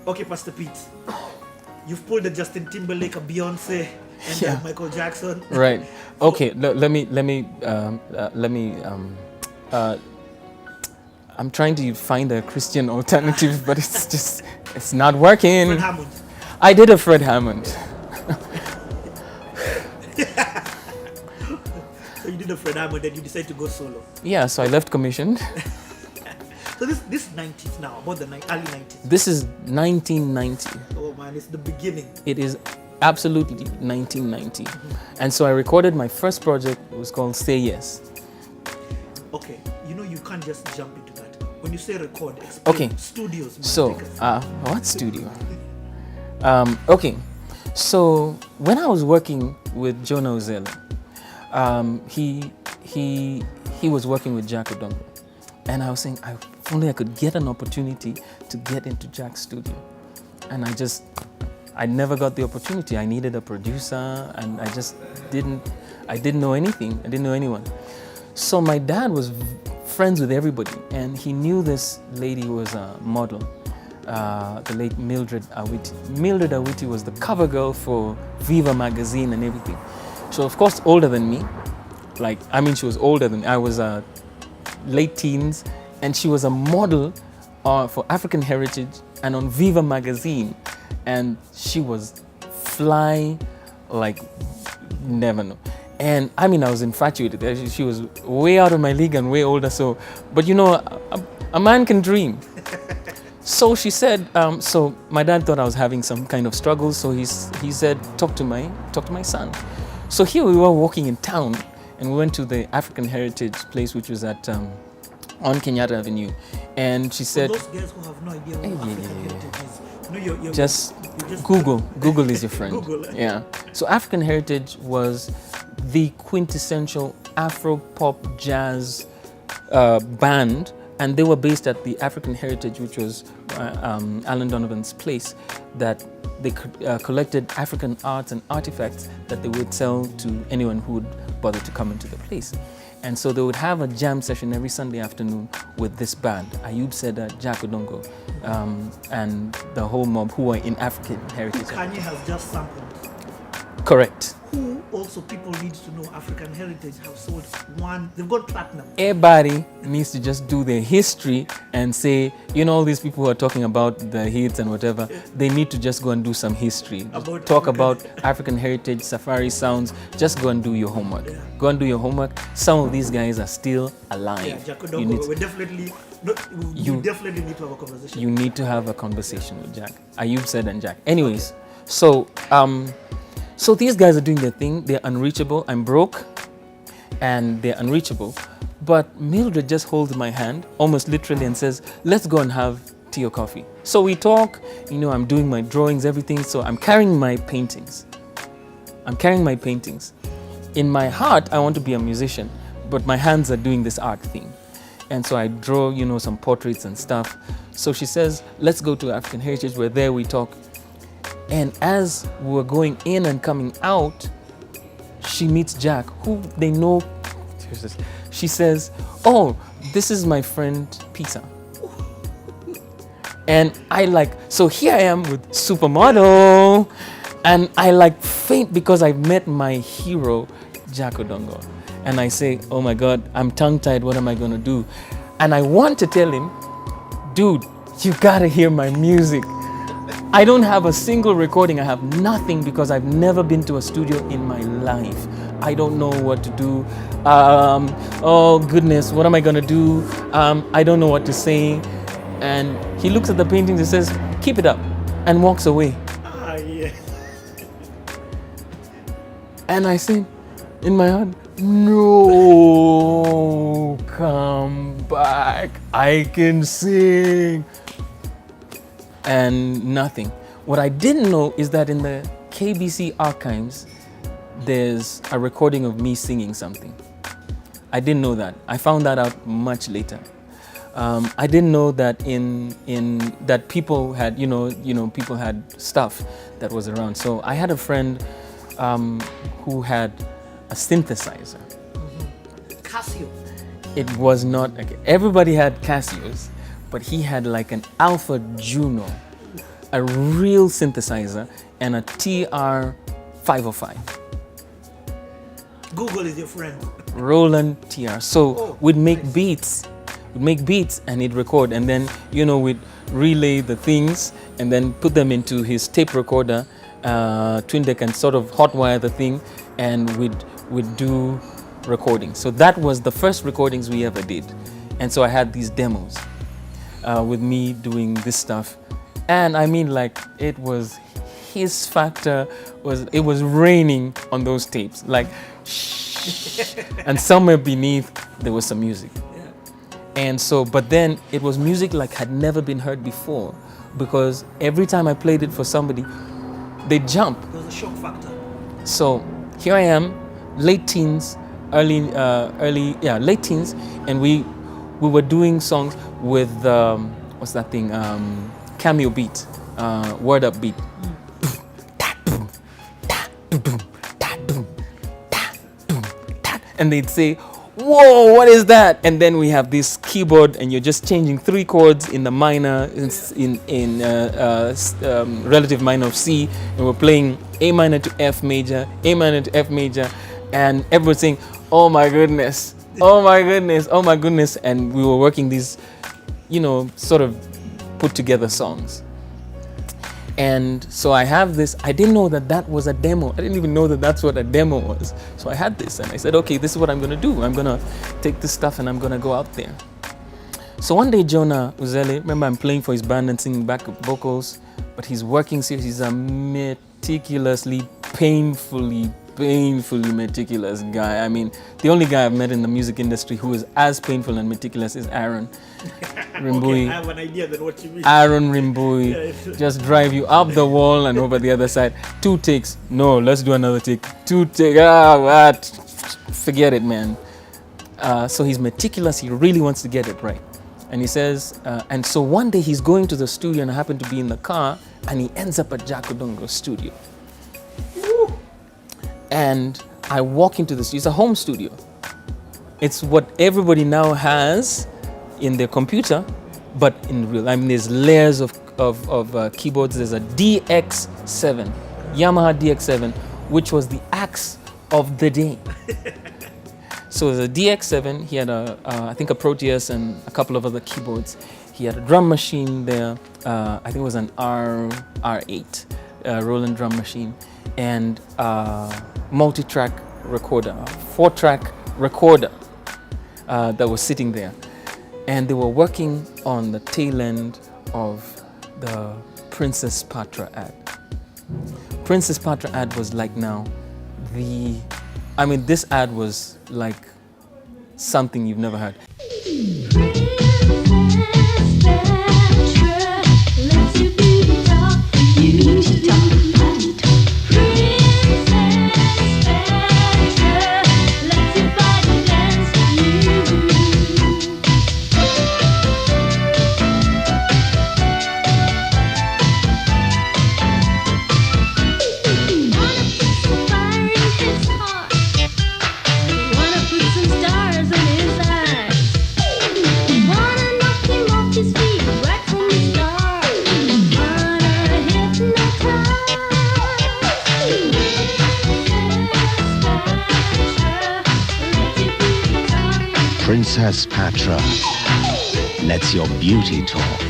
Okay, Pastor Pete, you've pulled a Justin Timberlake, a Beyonce, and Michael Jackson. Right. Okay. Let me. I'm trying to find a Christian alternative, but it's not working. Fred Hammond. I did a Fred Hammond. So you did a Fred Hammond, then you decided to go solo. Yeah. So I left commissioned. So this 90s now, about the early 90s. This is 1990. Oh man, it's the beginning. It is absolutely 1990. And so I recorded my first project. It was called Say Yes. Okay, you can't just jump into that. When you say record, explain studios. Man, so, what studio? Okay, so when I was working with Jonah Ozela, he was working with Jack Odongo. And I was saying, if only I could get an opportunity to get into Jack's studio. And I never got the opportunity. I needed a producer, and I didn't know anything. I didn't know anyone. So my dad was friends with everybody, and he knew this lady who was a model, the late Mildred Awiti. Mildred Awiti was the cover girl for Viva magazine and everything. So of course older than me. She was older than me. I was late teens, and she was a model for African Heritage and on Viva magazine, and she was fly like never know. And I was infatuated. She was way out of my league and way older. So, but a man can dream. So she said. So my dad thought I was having some kind of struggle. So he said, talk to my son. So here we were walking in town, and we went to the African Heritage place, which was at on Kenyatta Avenue. And she said, for those guys who have no idea what African Heritage is, just Google. Google is your friend. Google. Yeah. So African Heritage was the quintessential Afro-pop jazz band, and they were based at the African Heritage, which was Alan Donovan's place, that they collected African arts and artifacts that they would sell to anyone who would bother to come into the place. And so they would have a jam session every Sunday afternoon with this band, Ayub Seda, Jack Odongo, and the whole mob who were in African Heritage. Kanye has just sampled. Correct. Who also people need to know African Heritage have sold they've got platinum. Everybody needs to just do their history and say, all these people who are talking about the hits and whatever, they need to just go and do some history. Talk about African Heritage, Safari Sounds, just go and do your homework. Yeah. Go and do your homework. Some of these guys are still alive. Yeah, Jack Odongo, we definitely need to have a conversation. You need to have a conversation with Jack. Ayub said and Jack. Anyways, so these guys are doing their thing. They're unreachable. I'm broke, and they're unreachable. But Mildred just holds my hand, almost literally, and says, let's go and have tea or coffee. So we talk, I'm doing my drawings, everything. So I'm carrying my paintings. In my heart, I want to be a musician, but my hands are doing this art thing. And so I draw, some portraits and stuff. So she says, let's go to African Heritage. We're there, we talk. And as we were going in and coming out, she meets Jack, who they know. She says, oh, this is my friend Pisa. And so here I am with Supermodel, and I faint because I met my hero, Jack Odongo. And I say, oh my God, I'm tongue-tied, what am I gonna do? And I want to tell him, dude, you gotta hear my music. I don't have a single recording. I have nothing because I've never been to a studio in my life. I don't know what to do. Oh goodness, what am I gonna do? I don't know what to say. And he looks at the paintings and says, keep it up, and walks away. Yeah. And I say in my heart, no, come back. I can sing. And nothing. What I didn't know is that in the KBC archives, there's a recording of me singing something. I didn't know that. I found that out much later. I didn't know that that people had, people had stuff that was around. So I had a friend who had a synthesizer. Casio. It was not, everybody had Casios, but he had an Alpha Juno. a real synthesizer, and a TR-505. Google is your friend. Roland TR. So we'd make beats. We'd make beats and he'd record, and then, you know, we'd relay the things and then put them into his tape recorder, twin deck, and sort of hotwire the thing, and we'd do recording. So that was the first recordings we ever did. And so I had these demos with me doing this stuff. And I mean, like, it was, his factor was, it was raining on those tapes, like, shh. And somewhere beneath there was some music. And so, but then it was music like had never been heard before, because every time I played it for somebody, they jump. There was a shock factor. So here I am, late teens, late teens, and we were doing songs with what's that thing? Cameo beat, word up beat. And they'd say, "Whoa, what is that?" And then we have this keyboard, and you're just changing 3 chords in the minor, in relative minor of C, and we're playing A minor to F major, A minor to F major, and everyone's saying, "Oh my goodness, oh my goodness, oh my goodness," and we were working these, you know, sort of put together songs. And so I have this, I didn't know that that was a demo. I didn't even know that that's what a demo was. So I had this and I said, okay, this is what I'm gonna do. I'm gonna take this stuff and I'm gonna go out there. So one day Jonah Uzele, remember I'm playing for his band and singing backup vocals, but he's working serious. He's a meticulously, painfully meticulous guy. I mean, the only guy I've met in the music industry who is as painful and meticulous is Aaron Rambeau. Okay, I have an idea than what you mean. Aaron Rambeau just drive you up the wall and over the other side. 2 takes. No, let's do another take. 2 takes. What? Forget it, man. So he's meticulous. He really wants to get it right. And he says, and so one day he's going to the studio, and I happen to be in the car, and he ends up at Jack Odongo's studio. Woo. And I walk into the studio. It's a home studio. It's what everybody now has in their computer, but in real. I mean, there's layers of keyboards. There's a DX7, Yamaha DX7, which was the axe of the day. So there's a DX7. He had I think a Proteus and a couple of other keyboards. He had a drum machine there. I think it was an R8 Roland drum machine, and multi-track recorder, 4-track recorder that was sitting there. And they were working on the tail end of the Princess Patra ad. Princess Patra ad was like now this ad was like something you've never heard. Princess Patra lets your beauty talk.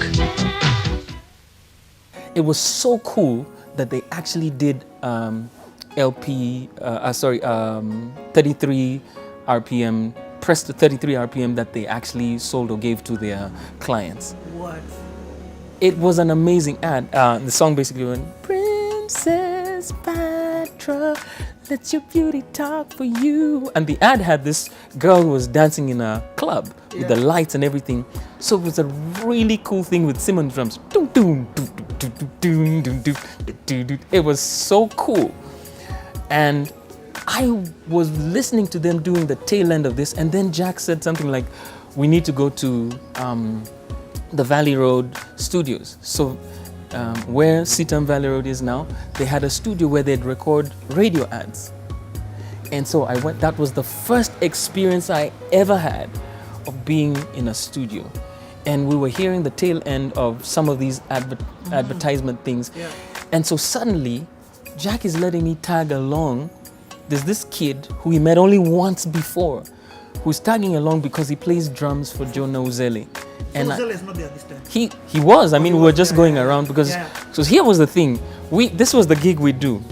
It was so cool that they actually did 33 RPM, pressed to 33 RPM that they actually sold or gave to their clients. What? It was an amazing ad. The song basically went, Princess Patra, let your beauty talk for you. And the ad had this girl who was dancing in a club with the lights and everything. So it was a really cool thing with Simon drums. It was so cool. And I was listening to them doing the tail end of this, and then Jack said something like, we need to go to the Valley Road studios. So where Sitam Valley Road is now, they had a studio where they'd record radio ads. And so I went, that was the first experience I ever had of being in a studio. and we were hearing the tail end of some of these advertisement things. Yeah. And so suddenly, Jack is letting me tag along. There's this kid who he met only once before, who's tagging along because he plays drums for Jonah Uzele. And Uzele is not there this time. He was. I mean, we were just going around because. Yeah. So here was the thing. This was the gig we do.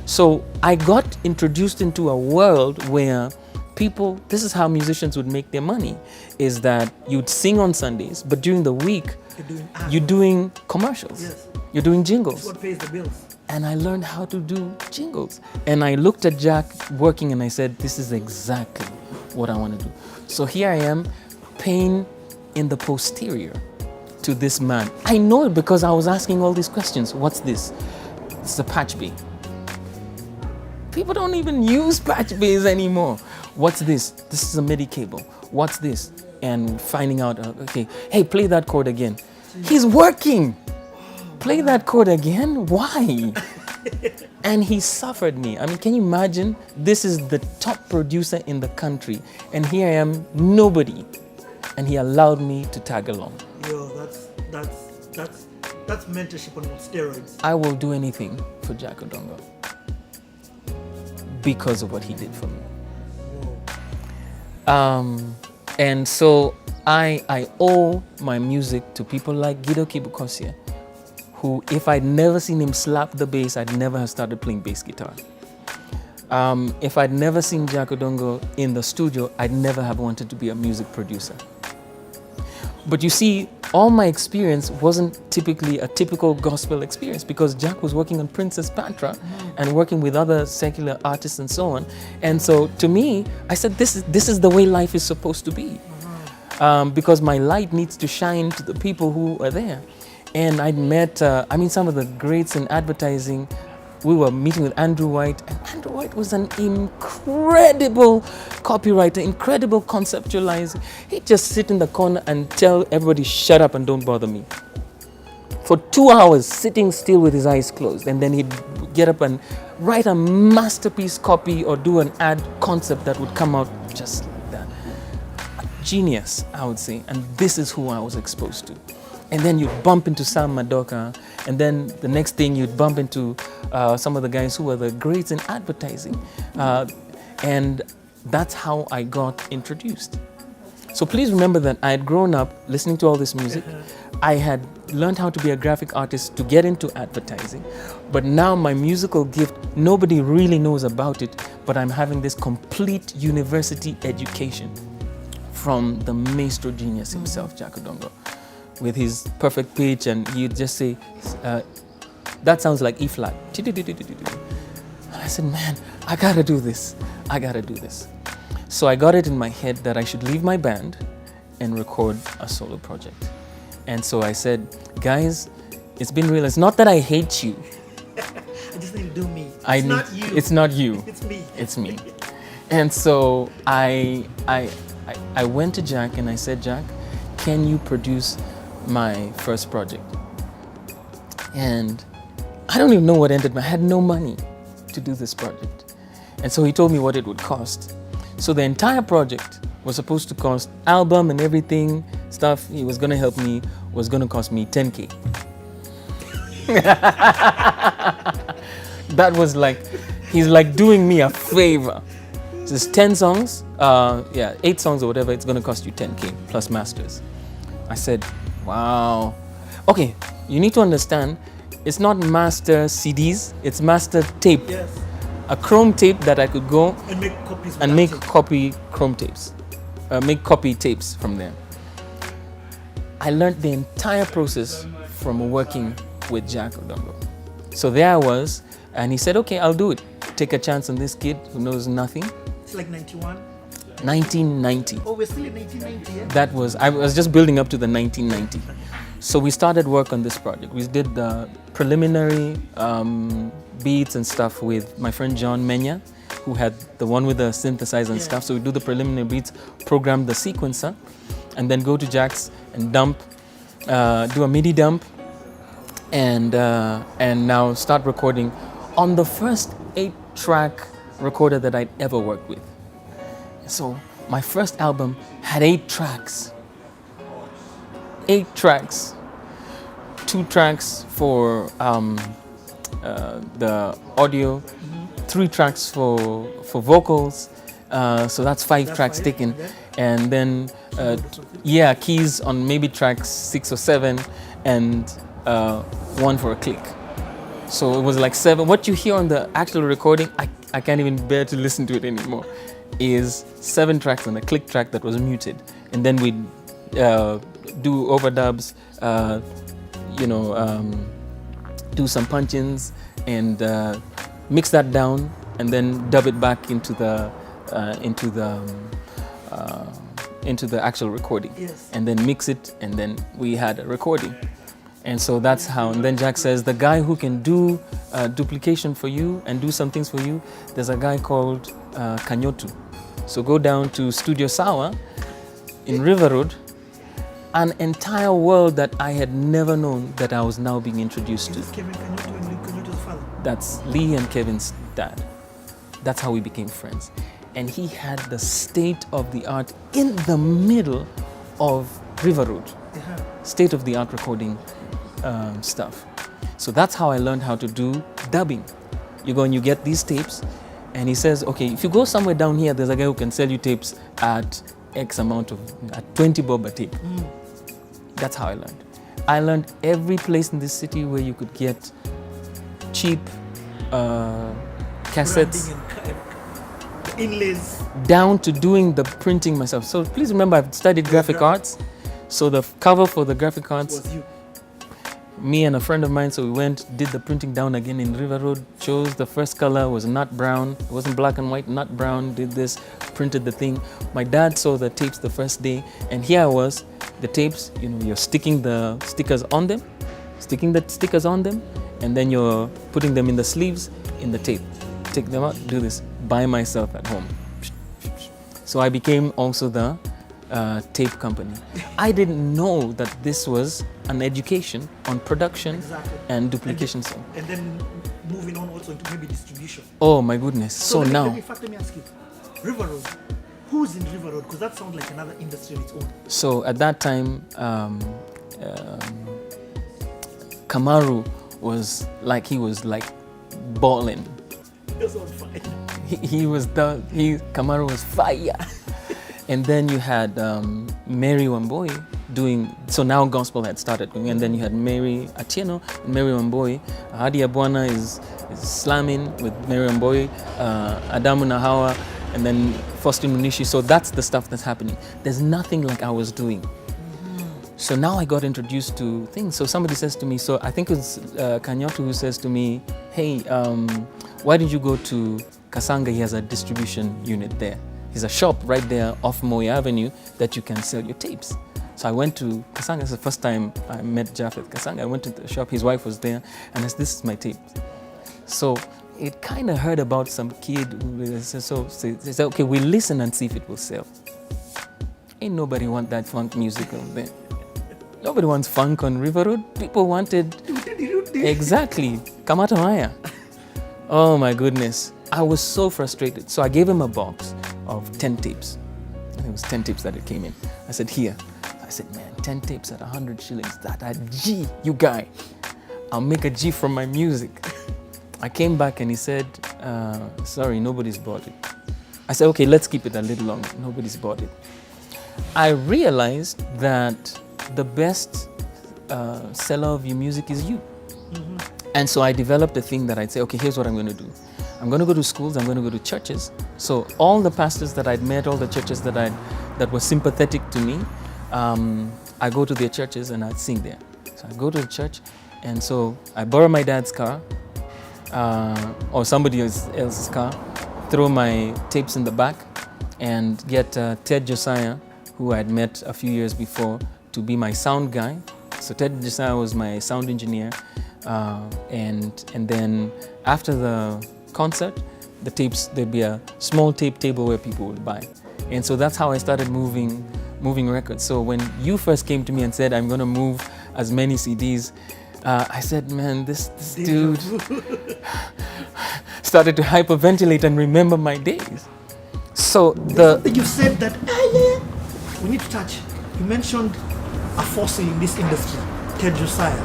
So I got introduced into a world where people. This is how musicians would make their money, is that you'd sing on Sundays, but during the week you're doing commercials. Yes. You're doing jingles. That's what pays the bills. And I learned how to do jingles. And I looked at Jack working and I said, this is exactly what I want to do. So here I am, paying in the posterior to this man. I know it because I was asking all these questions. What's this? It's a patch bay. People don't even use patch bays anymore. What's this? This is a MIDI cable. What's this? And finding out, okay, hey, play that chord again. He's working. Play that chord again? Why? And he suffered me. I mean, can you imagine? This is the top producer in the country, and here I am, nobody. And he allowed me to tag along. Yo, that's mentorship on steroids. I will do anything for Jack Odongo because of what he did for me. And so I owe my music to people like Guido Kibukosia, who, if I'd never seen him slap the bass, I'd never have started playing bass guitar. If I'd never seen Jack Odongo in the studio, I'd never have wanted to be a music producer. But you see, all my experience wasn't typically a typical gospel experience, because Jack was working on Princess Patra and working with other secular artists and so on. And so to me, I said, this is the way life is supposed to be. Because my light needs to shine to the people who are there. And I'd met, some of the greats in advertising. We were meeting with Andrew White, and Andrew White was an incredible copywriter, incredible conceptualizer. He'd just sit in the corner and tell everybody, shut up and don't bother me. For 2 hours, sitting still with his eyes closed, and then he'd get up and write a masterpiece copy or do an ad concept that would come out just like that. A genius, I would say, and this is who I was exposed to. And then you'd bump into Sam Madoka, and then the next thing you'd bump into some of the guys who were the greats in advertising. And that's how I got introduced. So please remember that I had grown up listening to all this music. I had learned how to be a graphic artist to get into advertising. But now my musical gift, nobody really knows about it, but I'm having this complete university education from the maestro genius himself, Jack Odongo, with his perfect pitch, and he'd just say, that sounds like E flat. And I said, man, I gotta do this. So I got it in my head that I should leave my band and record a solo project. And so I said, guys, it's been real. It's not that I hate you. I just need to do me. Not you. It's not you. It's me. It's me. And so I went to Jack and I said, Jack, can you produce my first project? And I don't even know what ended. I had no money to do this project. And so he told me what it would cost. So the entire project was supposed to cost, album and everything, stuff he was going to help me, was going to cost me 10K. That was like, he's like doing me a favor. Just 10 songs, 8 songs or whatever, it's going to cost you 10K plus masters. I said, wow. Okay, you need to understand, it's not master CDs, it's master tape. Yes. A chrome tape that I could go and make copies. And make copy chrome tapes. Make copy tapes from there. I learned the entire process from working with Jack Odongo. So there I was, and he said, okay, I'll do it. Take a chance on this kid who knows nothing. It's like 91? 1990. Oh, we're still in 1990, yeah? That was, I was just building up to the 1990. So we started work on this project. We did the preliminary beats and stuff with my friend John Menya, who had the one with the synthesizer and stuff. So we do the preliminary beats, program the sequencer, and then go to Jack's and dump, do a MIDI dump, and now start recording on the first 8-track recorder that I'd ever worked with. So my first album had 8 tracks. 8 tracks, 2 tracks for the audio, 3 tracks for vocals. So that's 5 tracks taken, and then keys on maybe tracks 6 or 7, and 1 for a click. So it was like 7. What you hear on the actual recording, I can't even bear to listen to it anymore, is 7 tracks and a click track that was muted, and then we do overdubs, do some punch-ins and mix that down, and then dub it back into the actual recording. Yes. And then mix it, and then we had a recording. And so that's how. And then Jack says, the guy who can do duplication for you and do some things for you, there's a guy called Kanyotu. So go down to Studio Sawa in River Road, an entire world that I had never known that I was now being introduced to. Is Kevin Kanyotu and Lee Kanyotu's father? That's Lee and Kevin's dad. That's how we became friends. And he had the state-of-the-art in the middle of River Road. State-of-the-art recording stuff. So that's how I learned how to do dubbing. You go and you get these tapes, and he says, okay, if you go somewhere down here, there's a guy who can sell you tapes at X amount of, at 20 bob a tape. That's how I learned. I learned every place in this city where you could get cheap cassettes, inlays, down to doing the printing myself. So please remember, I've studied graphic arts. So the cover for the graphic arts was you. Me and a friend of mine, so we went, did the printing down again in River Road, chose the first color, was nut brown, it wasn't black and white, nut brown, did this, printed the thing. My dad saw the tapes the first day, and here I was, the tapes, you're sticking the stickers on them, and then you're putting them in the sleeves in the tape. Take them out, do this by myself at home. So I became also the tape company. I didn't know that this was an education on production and duplication. And then moving on also into maybe distribution. Oh my goodness. So let now. me ask you, River Road, who's in River Road? Because that sounds like another industry on its own. So at that time, Kamaru was like balling. He was on fire. Kamaru was fire. And then you had Mary Wamboi doing, so now gospel had started, and then you had Mary Atieno and Mary Wamboi. Hadi Abwana is slamming with Mary Wamboi, Adamu Nahawa, and then Faustin Munishi. So that's the stuff that's happening. There's nothing like I was doing. So now I got introduced to things. So somebody says to me, so I think it's Kanyotu who says to me, hey, why did you go to Kasanga? He has a distribution unit there. There's a shop right there off Moi Avenue that you can sell your tapes. So I went to Kasanga. It's the first time I met Jeff at Kasanga. I went to the shop, his wife was there, and I said, this is my tape. So it kind of heard about some kid who said, okay, we'll listen and see if it will sell. Ain't nobody want that funk music on there. Nobody wants funk on River Road. People wanted, exactly, Kamata Maya. Oh my goodness. I was so frustrated. So I gave him a box of 10 tapes. I think it was 10 tapes that it came in. I said, here. I said, man, 10 tapes at 100 shillings. That a G, you guy. I'll make a G from my music. I came back and he said, sorry, nobody's bought it. I said, okay, let's keep it a little longer. Nobody's bought it. I realized that the best seller of your music is you. And so I developed a thing that I'd say, okay, here's what I'm going to do. I'm going to go to schools, I'm going to go to churches. So all the pastors that I'd met, all the churches that were sympathetic to me, I go to their churches and I'd sing there. So I go to the church, and so I borrow my dad's car or somebody else's car, throw my tapes in the back, and get Ted Josiah, who I'd met a few years before, to be my sound guy. So Ted Josiah was my sound engineer, and then after the concert, the tapes, there'd be a small tape table where people would buy. And so that's how I started moving records. So when you first came to me and said, I'm going to move as many CDs, I said, man, this dude started to hyperventilate and remember my days. So you said that earlier, we need to touch. You mentioned a fossil in this industry, Ted Josiah.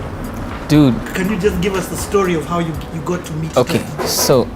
Dude. Can you just give us the story of how you got to meet Okay, Ted? so